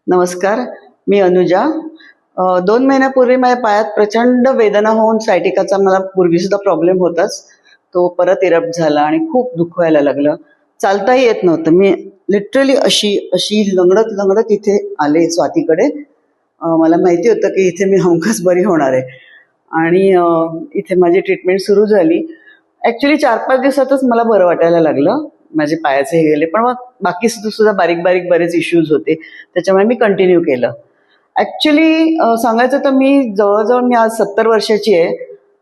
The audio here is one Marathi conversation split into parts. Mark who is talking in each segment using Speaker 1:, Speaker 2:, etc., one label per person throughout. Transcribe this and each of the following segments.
Speaker 1: नमस्कार, मी अनुजा. 2 महिन्यापूर्वी माझ्या पायात प्रचंड वेदना होऊन सायटिकाचा मला पूर्वी सुद्धा प्रॉब्लेम होताच. तो परत इरप्ट झाला आणि खूप दुःख व्हायला लागलं. चालताही येत नव्हतं. मी लिटरली अशी अशी लंगडत लंगडत इथे आले स्वातीकडे. मला माहिती होतं की इथे मी हमखास बरी होणार आहे आणि इथे माझी ट्रीटमेंट सुरू झाली. ऍक्च्युली 4-5 दिवसातच मला बरं वाटायला लागलं. माझे पायाचे हे गेले, पण मग बाकी सुद्धा बारीक बारीक बरेच इश्यूज होते, त्याच्यामुळे मी कंटिन्यू केलं. ऍक्च्युली सांगायचं तर मी जवळजवळ मी आज 70 वर्षाची आहे.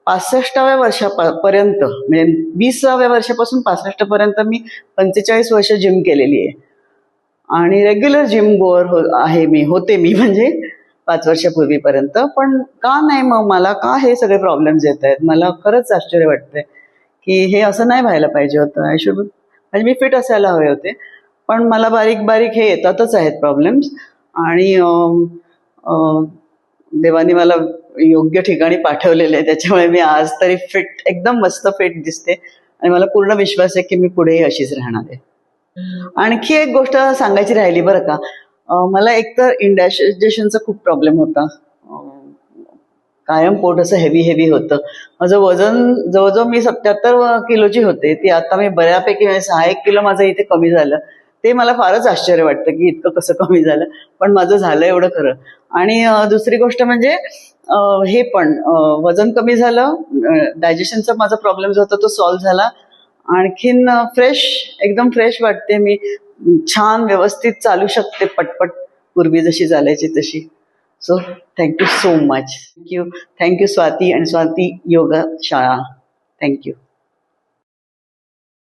Speaker 1: 65व्या वर्षापर्यंत म्हणजे 20व्या वर्षापासून 65 पर्यंत मी 45 वर्ष जिम केलेली आहे आणि रेग्युलर जिम गोअर आहे मी, होते मी म्हणजे 5 वर्षापूर्वीपर्यंत. पण का नाही मग मला का हे सगळे प्रॉब्लेम्स येत आहेत? मला खरंच आश्चर्य वाटतंय की हे असं नाही व्हायला पाहिजे होतं. आय शुड म्हणजे मी फिट असायला हवे होते, पण मला बारीक बारीक हे येतातच आहेत प्रॉब्लेम्स. आणि देवाने मला योग्य ठिकाणी पाठवलेलं आहे, त्याच्यामुळे मी आज तरी फिट, एकदम मस्त फिट दिसते आणि मला पूर्ण विश्वास आहे की मी पुढेही अशीच राहणार आहे. आणखी एक गोष्ट सांगायची राहिली बरं का. मला एकतर इंडायजेशनचा खूप प्रॉब्लेम होता. कायम पोट असं हेवी हेवी होतं. माझं वजन जवळजवळ मी 77 किलोची होते, ती आता मी बऱ्यापैकी 6-1 किलो माझं इथे कमी झालं. ते मला फारच आश्चर्य वाटतं की इतकं कसं कमी झालं, पण माझं झालं एवढं खरं. आणि दुसरी गोष्ट म्हणजे हे पण वजन कमी झालं, डायजेशनचा माझा प्रॉब्लेम जो होता तो सॉल्व्ह झाला. आणखीन फ्रेश, एकदम फ्रेश वाटते मी. छान व्यवस्थित चालू शकते पटपट, पूर्वी जशी चालायची तशी. So thank you so much. Thank you Swati आणि स्वाती योगा शाळा. थँक्यू.